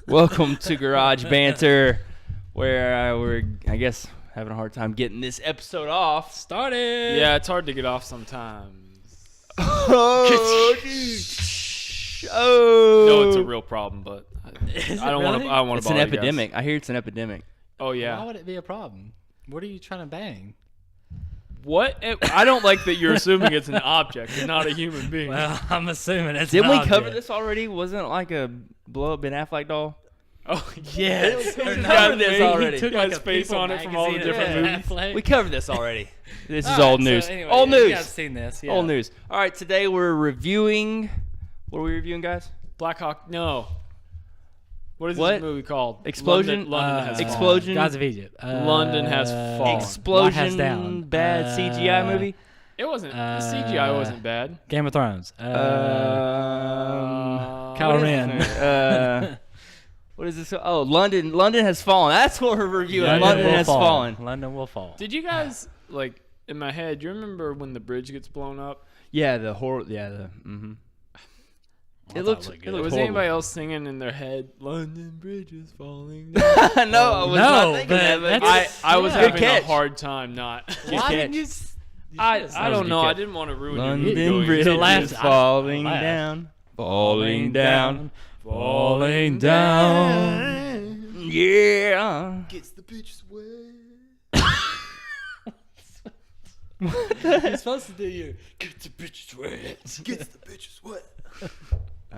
Welcome to Garage Banter, where we're, I guess, having a hard time getting this episode off. Started. Yeah, it's hard to get off sometimes. Oh, No, it's a real problem, but I don't want to. I don't want It's to. an epidemic. I hear it's an epidemic. Oh yeah. Why would it be a problem? What are you trying to bang? What? I don't like that you're assuming it's an object and not a human being. Well, I'm assuming it's. Didn't an we cover object. this already? Wasn't it like a blow up Ben Affleck doll? Oh Yes. We We just covered got this he already. took Like his a face People on it from all the magazine different and movies. Affleck. We covered this already. This is All right, old news. So anyway, old You news. guys seen this? Yeah. Old news. All right, today we're reviewing. What are we reviewing, guys? Black Hawk. No. What is What? this movie called? Explosion? London has fallen. Explosion. Gods of Egypt. London has fallen. White House Explosion. Down. Bad CGI movie. It wasn't. The CGI wasn't bad. Game of Thrones. Kylo What is Ren. it? What is this? Oh, London. London has fallen. That's what we're reviewing. London will has fall. fallen. London will fall. Did you guys like in my head? Do you remember when the bridge gets blown up? Yeah, the horror. Yeah, the. Mm-hmm. I It thought looks. it looked It good. looks Was horrible. anybody else singing in their head? London Bridge is falling down. No, I was not thinking but that. But that's- I was Yeah. having Good catch. a hard time not. Good Why catch. didn't you? I was don't a know. good I catch. didn't want to ruin London your mood. Bridge laughed. is I falling laughed. down. Falling down. Falling down. Yeah. Gets the bitches wet. You're supposed to do your get the bitches wet. Gets the bitches wet.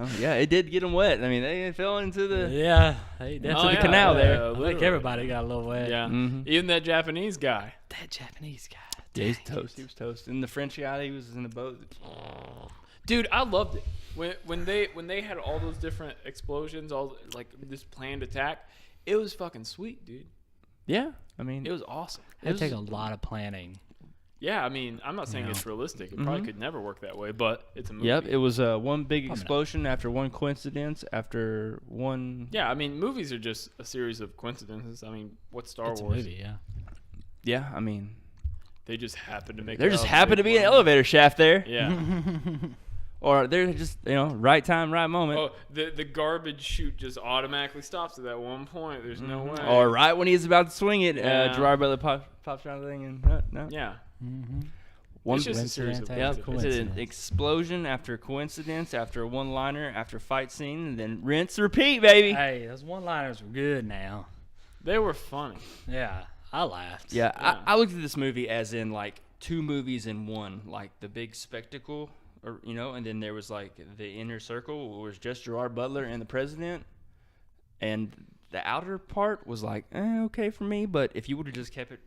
Oh, yeah, it did get them wet. I mean, they fell into the. Yeah, hey, that's the canal there. I think everybody got a little wet. Yeah. Mhm. Even that Japanese guy. That Japanese guy. Yeah, he's toast. He was toast. And the French guy, he was in the boat. Dude, I loved it. When they had all those different explosions, all like this planned attack, it was fucking sweet, dude. Yeah, I mean, It was awesome. It would take a lot of planning. Yeah, I mean, I'm not saying Yeah. it's realistic. It probably could never work that way, but it's a movie. Yep, it was one big not. explosion after one coincidence after one. Yeah, I mean, movies are just a series of coincidences. I mean, what's Star It's a Wars? movie, yeah. Yeah, I mean, They just happen to make. there it just out of happened to big be an one. elevator shaft there, Yeah. or they're just right time, right moment, Oh, the garbage chute just automatically stops at that one point. There's no way. or right when he's about to swing it, Yeah. Gerard Butler pops around the thing and no. Yeah. One It's just a series of Coincidence Yep, after it's an coincidence. explosion after coincidence after one-liner after fight scene, and then rinse, repeat, baby. Hey, those one-liners were good now. They were funny. Yeah, I laughed. Yeah, Yeah. I looked at this movie as in like two movies in one, like the big spectacle, or and then there was like the inner circle, where it was just Gerard Butler and the president, and the outer part was like okay for me, but if you would have just kept it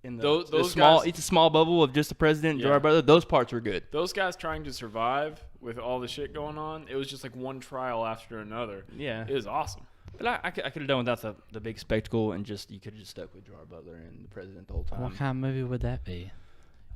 in Those small, guys- it's a small bubble of just the president, Yeah. Gerard Butler, those parts were good. Those guys trying to survive with all the shit going on, it was just like one trial after another. Yeah, It was awesome. but I could have done without the big spectacle and just you could have just stuck with Gerard Butler and the president the whole time. What kind of movie would that be?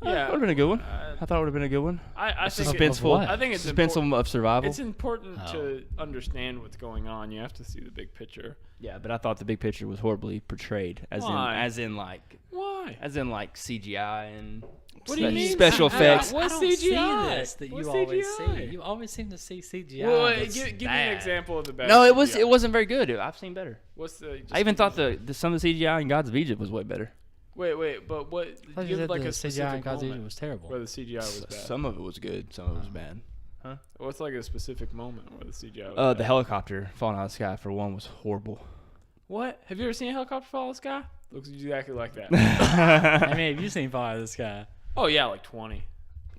Yeah. would have been a good one. Uh, I thought it would have been a good one. I think Suspenseful. what? I think it's Suspenseful of survival. It's important Oh. to understand what's going on. You have to see the big picture. Yeah, but I thought the big picture was horribly portrayed, Why? as in like Why? CGI and What do you mean? special effects. What's I don't see CGI? this that What's you always CGI? see. You always seem to see CGI. Well, that's give me an bad. example of the best. No, it CGI. wasn't very good. I've seen better. What's the? I even thought some of the CGI in Gods of Egypt was way better. Wait, but what? I thought you Give said like the a CGI specific in Gods of Egypt moment was terrible. where the CGI was bad. Some of it was good, some of it was bad. What's like a specific moment where the CGI was The bad? helicopter falling out of the sky for one was horrible. What? Have you ever seen a helicopter fall out of the sky? Looks exactly like that. I mean, have you seen Fire of the Sky? Oh yeah, like 20.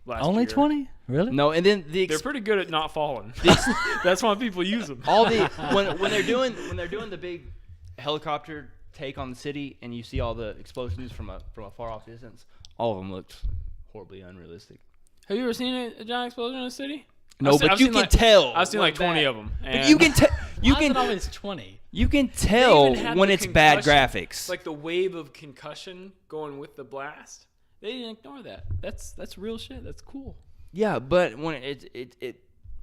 Last Only year. 20? Really? No, and then They're pretty good at not falling. That's why people use them. all the when they're doing the big helicopter take on the city and you see all the explosions from a far off distance, all of them looked horribly unrealistic. Have you ever seen a giant explosion in a city? No, but you can tell. I've seen like when 20 bad- of them. But you can tell. You Why is can it always 20? you can tell even had when the it's bad concussion, graphics. Like the wave of concussion going with the blast. They didn't ignore that. That's real shit. That's cool. Yeah, but when it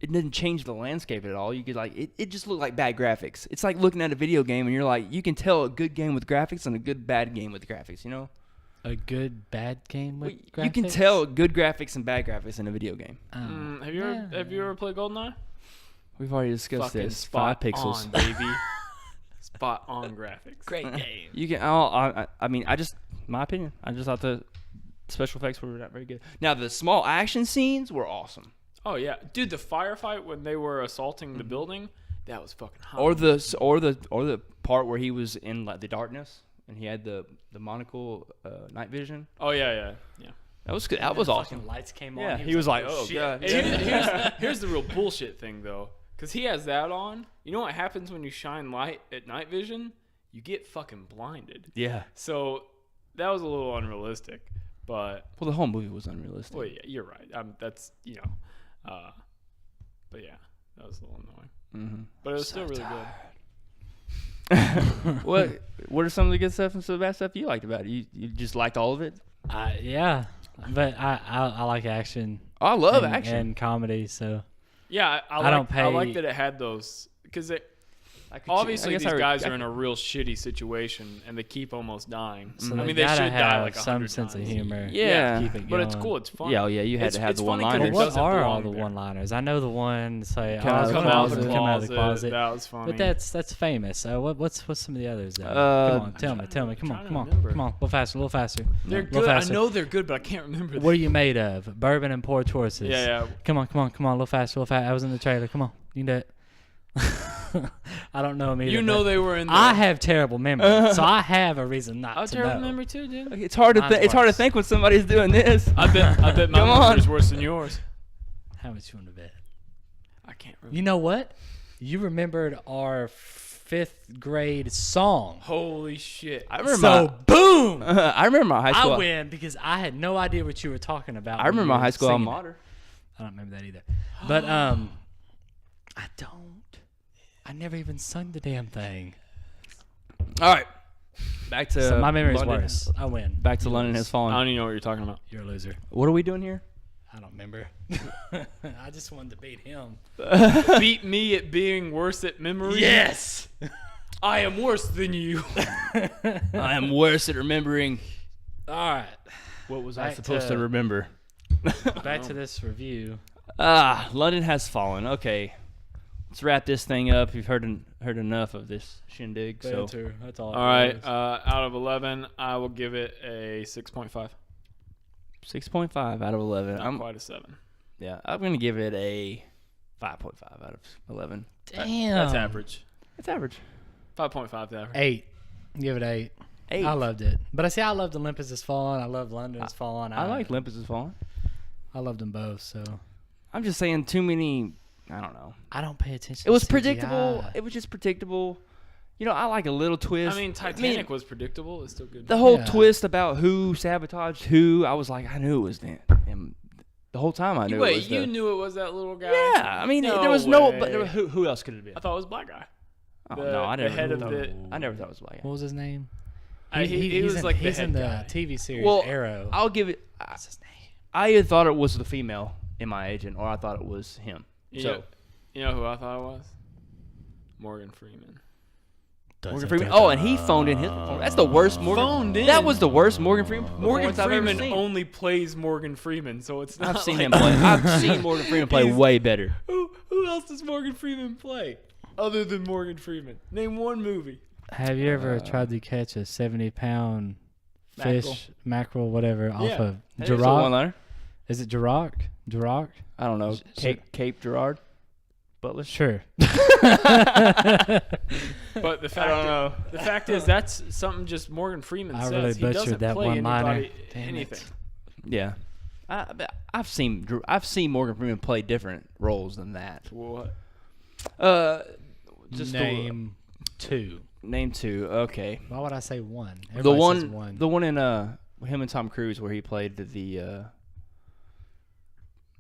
didn't change the landscape at all. You could it just looked like bad graphics. It's like looking at a video game and you're like, you can tell a good game with graphics and a good bad game with graphics. You know, A good bad game with graphics? you can tell good graphics and bad graphics in a video game. Have you ever played GoldenEye? We've already discussed Fucking this. 5 spot pixels. on, baby. Spot on graphics. Great game. You can. I mean, my opinion. I just thought the special effects were not very good. Now the small action scenes were awesome. Oh yeah, dude, the firefight when they were assaulting the building, that was fucking hot. Or the part where he was in like the darkness and he had the monocle night vision. Oh yeah. That was good. That was awesome. Fucking lights came on. Yeah, he was like, oh shit. god. Here's the real bullshit thing though, because he has that on. You know what happens when you shine light at night vision? You get fucking blinded. Yeah. So that was a little unrealistic, but Well, the whole movie was unrealistic. well, yeah, you're right. That's but yeah, that was a little annoying. Mm-hmm. But it was still really good. What are some of the good stuff and some of the bad stuff you liked about it? You just liked all of it? Yeah, but I like action. Oh, I love and, action. and comedy. So Yeah, I don't I like pay- that it had those because I obviously guess these guys I are in a real shitty situation and they keep almost dying. so I they mean, they gotta should die have like some 100 sense of times. humor. Yeah. to keep it But it's going. cool. It's fun. Yeah, oh yeah, you had to have It's the funny 'cause one-liners. it What doesn't are all belong the there. one-liners? I know the one say, Come out of the Come out of the closet. come out of the closet. That was funny. But that's famous. What's some of the others? Though? Come on, tell me. Come trying on, to come on, remember. come on. A little faster, a little faster. They're little good. I faster. know they're good, but I can't remember. What are you made of? Bourbon and poor choices. Yeah. Come on, a little faster, a little faster. I was in the trailer. Come on, you can do it. I don't know them either. You know they were in there. I have terrible memory, so I have a reason not I have to terrible know. memory too, dude. It's hard to Mine's it's hard to worse. think when somebody's doing this. I bet my Come on. memory's worse than yours. How much you want to bet? I can't remember. You know what? You remembered our 5th grade song. Holy shit. I remember. So boom! I remember my high school. I win because I had no idea what you were talking about. I when remember you my were high school alma singing it. mater. I don't remember that either. But I don't. I never even sung the damn thing. All right, back to So my memory's London. worse. I win. Back to You London lose. has I fallen. don't even know what you're talking about. You're a loser. What are we doing here? I don't remember. I just wanted to beat him. Beat me at being worse at memory? Yes. I am worse than you. I am worse at remembering. All right. What was I Back supposed to to- remember? Back to this review. London has fallen. Okay, let's wrap this thing up. You've heard enough of this shindig. So Banter. That's all. All right. Out of 11, I will give it a 6.5. 6.5 out of 11. Not I'm quite a 7. gonna give it a 5.5 out of 11. Damn. That's average. It's average. 5.5 average. 8. Give it 8. 8. I loved it. But I see, I loved Olympus Has Fallen. I love London Has Fallen. I like Olympus Has Fallen. I loved them both, so I'm just saying too many. I don't know. I don't pay attention. It was to predictable. CGI. It was just predictable. You know, I like a little twist. I mean, Titanic was predictable. It's still good. The whole Yeah. twist about who sabotaged who, I was like, I knew it was them. And the whole time I knew it Wait, was you knew it was that little guy? Yeah, I mean, No there was no. way. But who else could it have been? I thought it was black guy. Oh, the- no, I the never. head of thought, the- I never thought it was black. What was his name? He he's was in, like the he's head in the guy. TV series Well, Arrow. I'll give it. What's his name? I either thought it was the female in my agent, or I thought it was him. You know who I thought it was? Morgan Freeman. Morgan Freeman. Oh, and he phoned in his performance. That's the worst Morgan. Phoned in? That was the worst Morgan Freeman. Morgan performance I've ever Freeman seen. only plays Morgan Freeman, so it's not I've seen like, him play. I've seen Morgan Freeman play He's- way better. Who else does Morgan Freeman play other than Morgan Freeman? Name one movie. Have you ever tried to catch a 70-pound fish, mackerel, whatever, off Yeah. of Hey, there's a Girard? one-liner. Is it Girard? Girard? I don't know. Sure. Cape Gerard. Butler. Sure. But the I don't know. fact is that's something just Morgan Freeman I says. really He butchered doesn't that play one-liner. anybody Damn it. anything. Yeah. I've seen Morgan Freeman play different roles than that. What? Just Name 2. name 2. Okay. Why would I say 1? The Everybody says one, the one in him and Tom Cruise where he played the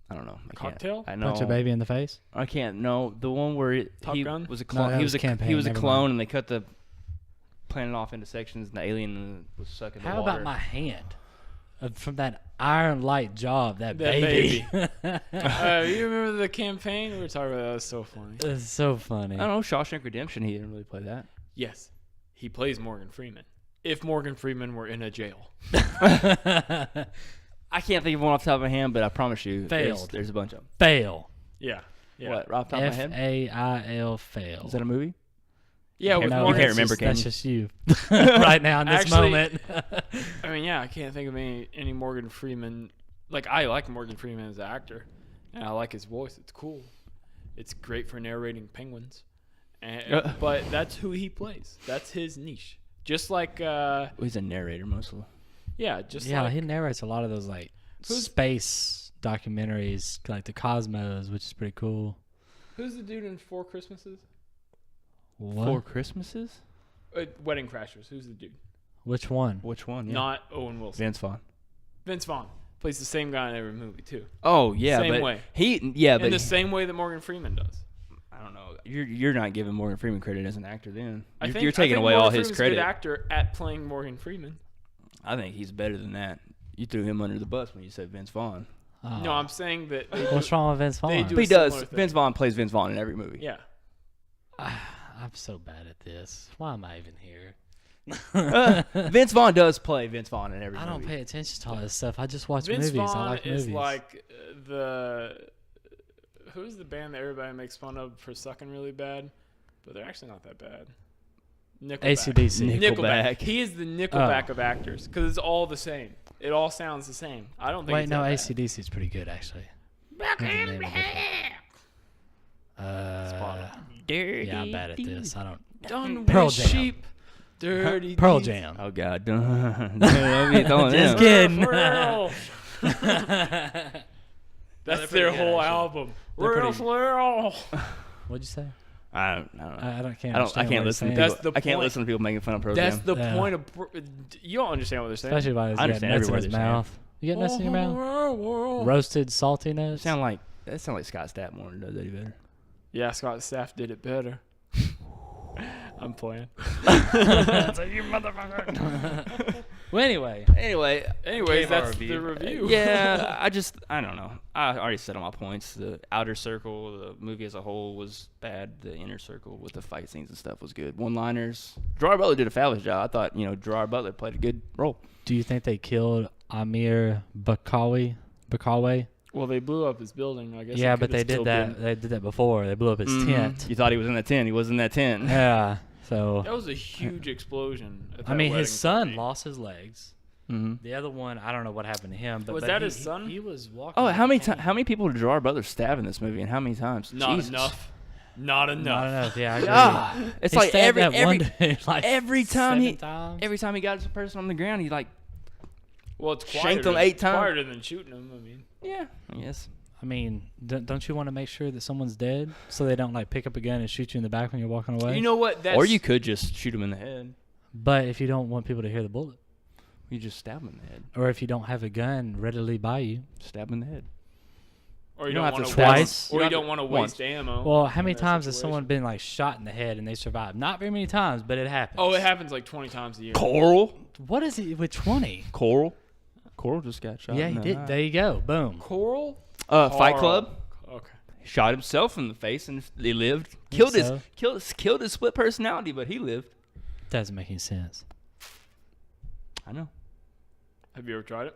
I don't know. I can't. Cocktail? I know. Punch a baby in the face? I can't. No, the one where Top he Gun? was a No, clone. that he was was a Campaign, he was a never clone, mind. and they cut the planet off into sections, and the alien was sucking the How water. about my hand? From that iron light job, that That baby. You remember the campaign? We were talking about that. That was so funny. It's so funny. I don't know. Shawshank Redemption. He didn't really play that. Yes, he plays Morgan Freeman. If Morgan Freeman were in a jail. I can't think of one off the top of my hand, but I promise you, Failed. there's a bunch of them. Fail. Yeah. Yeah. What? Right off the top of my head. Fail. Fail. Is that a movie? Yeah, with No, You Morgan. can't remember, can that's you? just you right now in this Actually- moment. I mean, yeah, I can't think of any Morgan Freeman. Like, I like Morgan Freeman as an actor, and I like his voice. It's cool. It's great for narrating penguins. And, but that's who he plays. That's his niche. Just like, Well, he's a narrator mostly. yeah, just Yeah, like he narrates a lot of those like Who's- space documentaries, like the Cosmos, which is pretty cool. who's the dude in Four Christmases? What? 4 Christmases? Wedding Crashers. Who's the dude? Which one? Which one? Yeah. Not Owen Wilson. Vince Vaughn. Vince Vaughn plays the same guy in every movie too. Oh yeah, Same but way. but In the same way that Morgan Freeman does. I don't know. You're not giving Morgan Freeman credit as an actor. Then I think you're taking away Morgan all his Freeman's credit. a good actor at playing Morgan Freeman. I think he's better than that. You threw him under the bus when you said Vince Vaughn. Oh. No, I'm saying that. What's wrong with Vince They Vaughn? do But he a similar does. thing. Vince Vaughn plays Vince Vaughn in every movie. Yeah. I'm so bad at this. Why am I even here? Vince Vaughn does play Vince Vaughn in every I movie. don't pay attention to all this stuff. I just watch Vince movies. Vaughn I like is movies. like the. Who's the band that everybody makes fun of for sucking really bad? But they're actually not that bad. Nickelback. AC/DC. Nickelback. He is the Nickelback of actors because it's all the same. It all sounds the same. I don't think. Wait, it's no, that bad. AC/DC is pretty good actually. Back What's the in name of it? Dirty Yeah, I'm bad at this. I don't. Done Pearl with Jam. sheep. Dirty Pearl deeds. Jam. Oh God! Don't be throwing Just them. kidding. For real. That's pretty their good, whole actually. album. They're Real pretty- Flannel. What'd you say? I don't know. I don't can't. I understand can't what listen to you're people. That's the I can't point. listen to people making fun of Pearl That's Jam. the Yeah. point of. You don't understand what they're saying. Especially while he's I got understand nuts every in word his they're saying. mouth. You got nuts in your mouth? Roasted salty nuts. That sound like Scott Stapp more than does Eddie Vedder. Yeah, Scott Staff did it better. I'm playing. You motherfucker. Well, anyway. Anyway, Anyways, Gave our that's review. the review. yeah, I don't know. I already said all my points. The Outer Circle, the movie as a whole was bad. The Inner Circle with the fight scenes and stuff was good. One-liners. Gerard Butler did a fabulous job. I thought, Gerard Butler played a good role. Do you think they killed Amir Bakawi? Well, they blew up his building. I guess. Yeah, they but could've they did still that. been- They did that before. They blew up his Mhm. tent. You thought he was in that tent. He was in that tent. Yeah. So That was a huge explosion. At I that mean, wedding his son party. lost his legs. Mm-hmm. The other one, I don't know what happened to him. But Was but that he- his son? He was walking. Oh, with how a many cane. how many people did Gerard Butler stab in this movie, and how many times? Not Jesus. enough. Not enough. Not enough. Yeah, I agree. Ah, it's He like stabbed every that one every dude, like every time 7 times. every time he got a person on the ground, he like Well, it's Shanked quieter, him 8 times. quieter than shooting him. I mean, yeah, I guess. I mean, don't you want to make sure that someone's dead so they don't like pick up a gun and shoot you in the back when you're walking away? you know what? That's, Or you could just shoot him in the head. But if you don't want people to hear the bullet, You just stab him in the head. or if you don't have a gun readily by you. Stab him in the head. or you you don't don't have want to to stab him. waste, or you don't want to Once. waste ammo. Well, how in many that times has situation. someone been like shot in the head and they survived? Not very many times, but it happens. Oh, it happens like 20 times a year. Coral. What is it with 20? Coral just got shot. Yeah, in he the did. eye. There you go. Boom. Coral? Fight Carl. Club. Okay. He shot himself in the face and he lived. Think Killed his split personality, but he lived. Doesn't make any sense. I know. Have you ever tried it?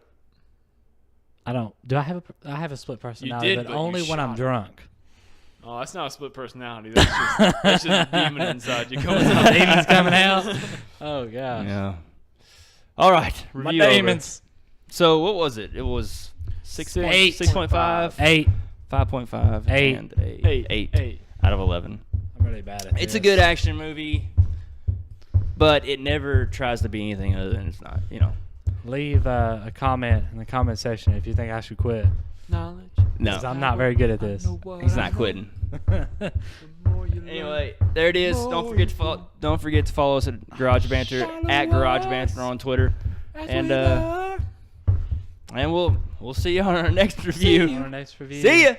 I don't. Do I have I have a split personality, did, but but you only when I'm shot him. drunk. Oh, that's not a split personality. That's just a demon inside you coming out. Demons coming out. Oh gosh. Yeah. All right. My Review over. demons. So what was it? It was 6.5, 8.5, 8. 5.5, 8. and 8 out of 11. I'm really bad at It's this. a good action movie, but it never tries to be anything other than it's not. Leave a comment in the comment section if you think I should quit. Knowledge. No, 'Cause I'm not very good at this. he's not quitting. Anyway, there it is. Don't forget to follow us at GarageBanter at GarageBanter on Twitter, and we'll see you on our next review. On our next review. See ya.